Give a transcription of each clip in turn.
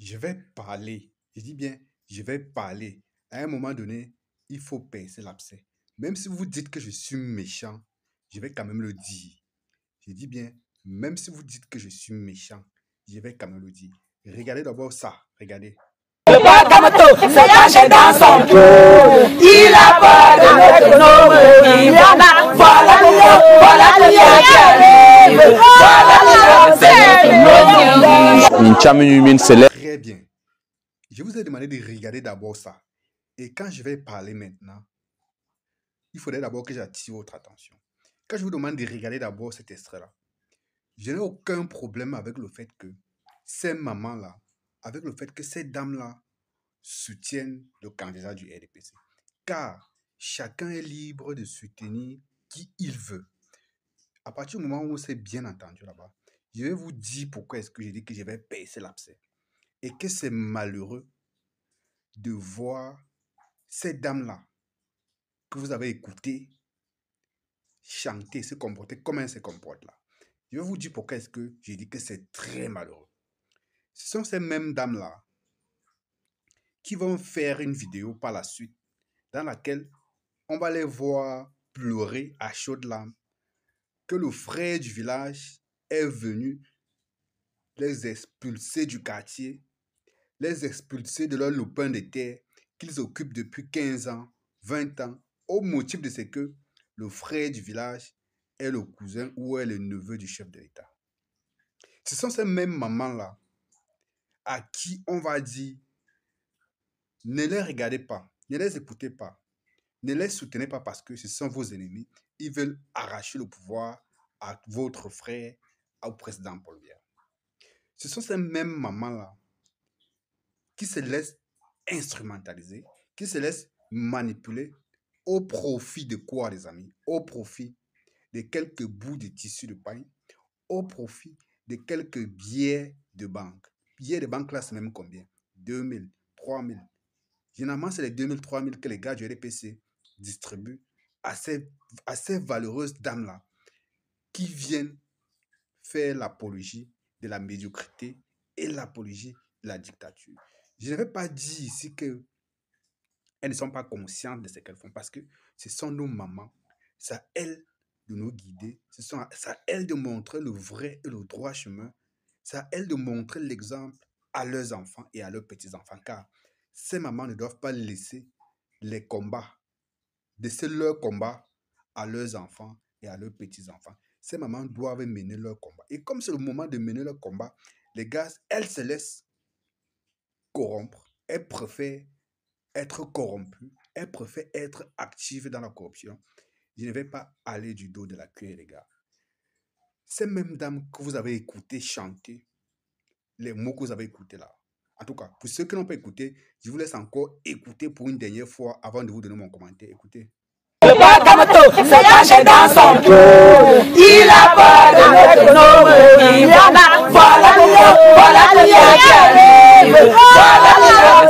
Je vais parler. Je dis bien, je vais parler. À un moment donné, il faut percer l'abcès. Même si vous dites que je suis méchant, je vais quand même le dire. Je dis bien, même si vous dites que je suis méchant, je vais quand même le dire. Regardez d'abord ça. Regardez. Le Pacamato s'est caché dans son trou. Il a peur de notre nom. Il y en a. Voilà le lien qui arrive. Voilà le lien, Très bien. Je vous ai demandé de regarder d'abord ça. Et quand je vais parler maintenant, il faudrait d'abord que j'attire votre attention. Quand je vous demande de regarder d'abord cet extrait-là, je n'ai aucun problème avec le fait que ces mamans-là, avec le fait que ces dames-là soutiennent le candidat du RDPC. Car chacun est libre de soutenir qui il veut. À partir du moment où c'est bien entendu là-bas, je vais vous dire pourquoi est-ce que j'ai dit que je vais percer l'abcès. Et que c'est malheureux de voir ces dames-là que vous avez écoutées chanter, se comporter comme elles se comportent là. Je vais vous dire pourquoi est-ce que j'ai dit que c'est très malheureux. Ce sont ces mêmes dames-là qui vont faire une vidéo par la suite dans laquelle on va les voir pleurer à chaudes larmes que le frère du village est venu les expulser du quartier, les expulser de leur lopin de terre qu'ils occupent depuis 15 ans, 20 ans, au motif de ce que le frère du village est le cousin ou est le neveu du chef de l'État. Ce sont ces mêmes mamans-là à qui on va dire ne les regardez pas, ne les écoutez pas, ne les soutenez pas parce que ce sont vos ennemis. Ils veulent arracher le pouvoir à votre frère, au président Paul Biya. Ce sont ces mêmes mamans-là qui se laissent instrumentaliser, qui se laissent manipuler au profit de quoi, les amis? Au profit de quelques bouts de tissu de paille, au profit de quelques billets de banque. Billets de banque là, c'est même combien? 2000, 3000. Généralement, c'est les 2000, 3000 que les gars du RDPC distribuent à ces valeureuses dames-là qui viennent faire l'apologie de la médiocrité et l'apologie de la dictature. Je ne vais pas dire ici qu'elles ne sont pas conscientes de ce qu'elles font parce que ce sont nos mamans. C'est à elles de nous guider. C'est à elles de montrer le vrai et le droit chemin. C'est à elles de montrer l'exemple à leurs enfants et à leurs petits-enfants. Car ces mamans ne doivent pas laisser les combats, laisser leurs combats à leurs enfants et à leurs petits-enfants. Ces mamans doivent mener leur combat. Et comme c'est le moment de mener leur combat, les gars, elles se laissent corrompre. Elles préfèrent être corrompues. Elles préfèrent être actives dans la corruption. Je ne vais pas aller du dos de la queue, les gars. Ces mêmes dames que vous avez écoutées chanter, les mots que vous avez écoutés là. En tout cas, pour ceux qui n'ont pas écouté, je vous laisse encore écouter pour une dernière fois avant de vous donner mon commentaire. Écoutez. le Pacamato s'est caché dans son trou. Il a peur de notre nom. Il y en a. Voilà le lien qui arrive. Voilà le lien.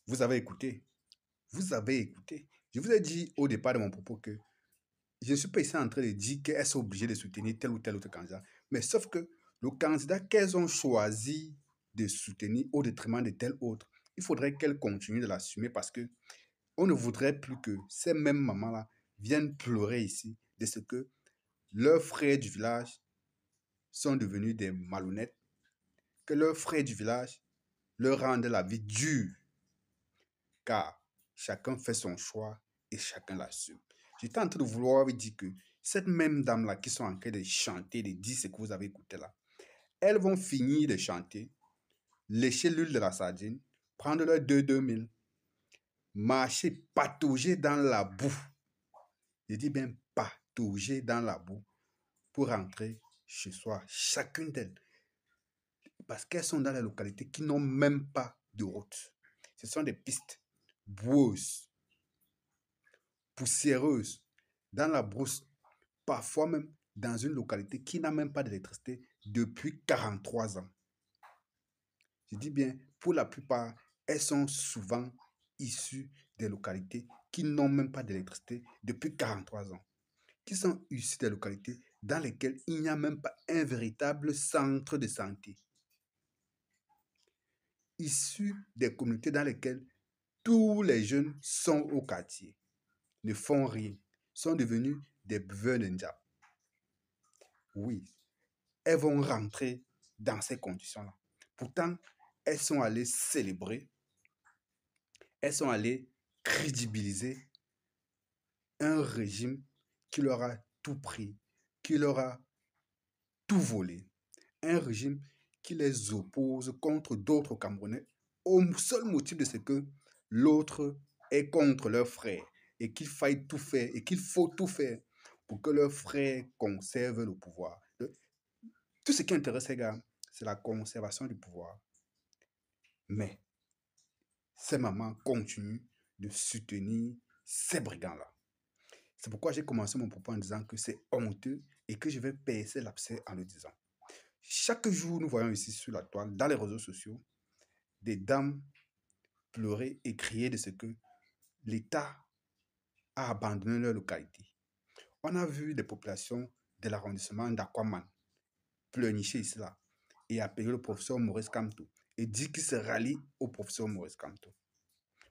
Vous avez écouté. Vous avez écouté. Je vous ai dit au départ de mon propos que je ne suis pas ici en train de dire qu'elles sont obligées de soutenir tel ou tel autre candidat. Mais sauf que le candidat qu'elles ont choisi de soutenir au détriment de tel autre, il faudrait qu'elles continuent de l'assumer parce que on ne voudrait plus que ces mêmes mamans-là viennent pleurer ici de ce que leurs frères du village sont devenus des malhonnêtes, que leurs frères du village leur rendent la vie dure. Car chacun fait son choix et chacun l'assume. J'étais en train de vouloir vous dire que cette même dame-là qui sont en train de chanter, de dire ce que vous avez écouté là, elles vont finir de chanter, lécher l'huile de la sardine, prendre leur 2000, marcher, patauger dans la boue. Je dis bien patauger dans la boue pour rentrer chez soi, chacune d'elles. Parce qu'elles sont dans les localités qui n'ont même pas de route. Ce sont des pistes boueuses, poussiéreuses, dans la brousse, parfois même dans une localité qui n'a même pas d'électricité depuis 43 ans. Je dis bien, pour la plupart, elles sont souvent issues des localités qui n'ont même pas d'électricité depuis 43 ans, qui sont issues des localités dans lesquels il n'y a même pas un véritable centre de santé. Issus des communautés dans lesquelles tous les jeunes sont au quartier, ne font rien, sont devenus des buveurs de njab. Oui, elles vont rentrer dans ces conditions-là. Pourtant, elles sont allées célébrer, elles sont allées crédibiliser un régime qui leur a tout pris, qui leur a tout volé. Un régime qui les oppose contre d'autres Camerounais au seul motif de ce que l'autre est contre leur frère et qu'il faille tout faire et qu'il faut tout faire pour que leur frère conserve le pouvoir. Tout ce qui intéresse ces gars, c'est la conservation du pouvoir. Mais ces mamans continuent de soutenir ces brigands-là. C'est pourquoi j'ai commencé mon propos en disant que c'est honteux et que je vais percer l'abcès en le disant. Chaque jour, nous voyons ici sur la toile, dans les réseaux sociaux, des dames pleurer et crier de ce que l'État a abandonné leur localité. On a vu des populations de l'arrondissement d'Aquaman pleurnicher ici là et appeler le professeur Maurice Kamto et dire qu'il se rallie au professeur Maurice Kamto.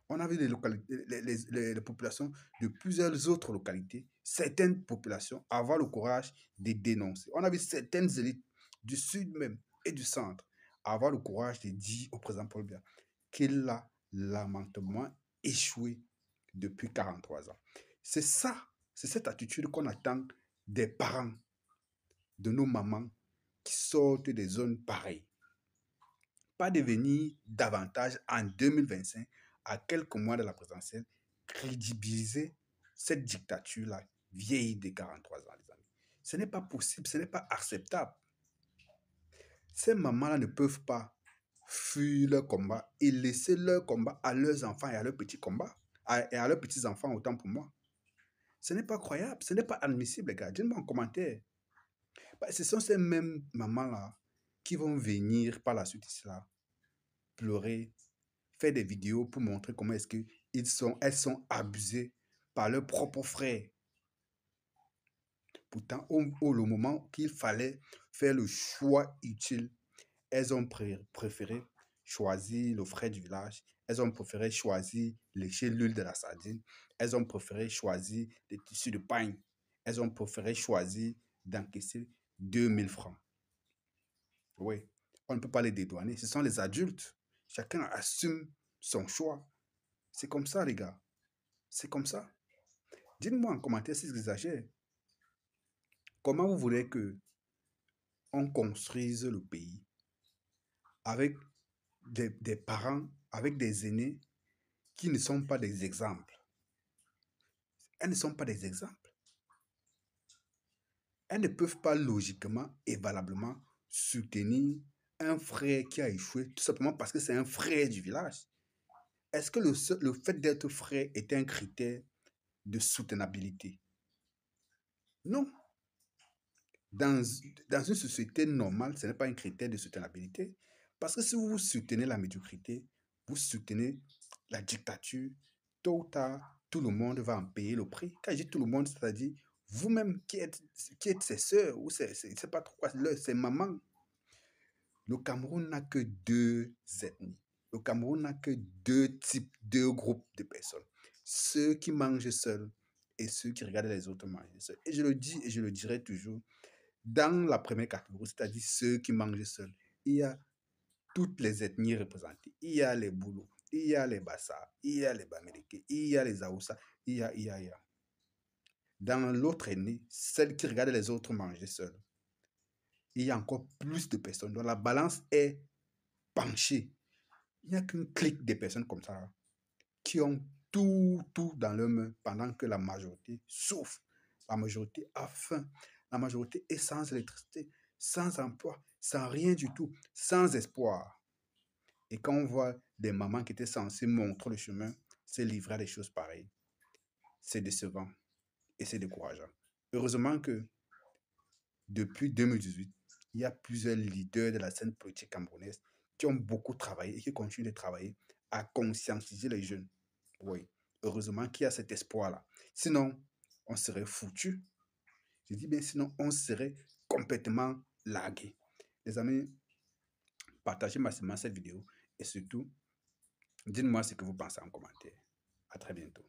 On a vu les populations de plusieurs autres localités, certaines populations avoir le courage de dénoncer. On a vu certaines élites du sud même et du centre avoir le courage de dire au président Paul Biya qu'il a lamentablement échoué depuis 43 ans. C'est ça, c'est cette attitude qu'on attend des parents, de nos mamans qui sortent des zones pareilles. Pas de venir davantage en 2025, à quelques mois de la présidentielle, crédibiliser cette dictature-là, vieille de 43 ans, les amis. Ce n'est pas possible, ce n'est pas acceptable. Ces mamans-là ne peuvent pas fuir leur combat et laisser leur combat à leurs enfants et à leurs petits combats, et à leurs petits-enfants, autant pour moi. Ce n'est pas croyable, ce n'est pas admissible, les gars. Dites-moi en commentaire. Bah, ce sont ces mêmes mamans-là qui vont venir par la suite ici là, pleurer, faire des vidéos pour montrer comment est-ce elles sont abusées par leurs propres frères. Pourtant, le moment qu'il fallait faire le choix utile, elles ont préféré choisir le frère du village, elles ont préféré choisir lécher l'huile de la sardine, elles ont préféré choisir des tissus de pagne, elles ont préféré choisir d'encaisser 2000 francs. Oui, on ne peut pas les dédouaner, ce sont les adultes. Chacun assume son choix. C'est comme ça, les gars. C'est comme ça. Dites-moi en commentaire si j'exagère. Comment vous voulez que on construise le pays avec des parents, avec des aînés qui ne sont pas des exemples? Elles ne sont pas des exemples. Elles ne peuvent pas logiquement et valablement soutenir un frère qui a échoué tout simplement parce que c'est un frère du village. Est-ce que le fait d'être frère est un critère de soutenabilité? Non. Dans une société normale, ce n'est pas un critère de soutenabilité. Parce que si vous soutenez la médiocrité, vous soutenez la dictature, tôt ou tard, tout le monde va en payer le prix. Quand je dis tout le monde, c'est-à-dire vous-même qui êtes ses soeurs, ou c'est pas trop quoi, c'est maman. Le Cameroun n'a que deux ethnies. Le Cameroun n'a que deux groupes de personnes. Ceux qui mangent seuls et ceux qui regardent les autres manger seuls. Et je le dis et je le dirai toujours, dans la première catégorie, c'est-à-dire ceux qui mangent seuls, il y a toutes les ethnies représentées. Il y a les Boulous, il y a les Bassa, il y a les Bamileke, il y a les Aoussa, il y a. Dans l'autre ethnie, celle qui regarde les autres manger seuls, il y a encore plus de personnes. Donc la balance est penchée. Il n'y a qu'une clique de personnes comme ça qui ont tout dans leurs mains pendant que la majorité souffre. La majorité a faim. La majorité est sans électricité, sans emploi, sans rien du tout, sans espoir. Et quand on voit des mamans qui étaient censées montrer le chemin, se livrer à des choses pareilles, c'est décevant et c'est décourageant. Heureusement que depuis 2018, il y a plusieurs leaders de la scène politique camerounaise qui ont beaucoup travaillé et qui continuent de travailler à conscientiser les jeunes. Oui, heureusement qu'il y a cet espoir-là. Sinon, on serait foutu. Je dis bien, sinon, on serait complètement largué. Les amis, partagez massivement cette vidéo et surtout, dites-moi ce que vous pensez en commentaire. À très bientôt.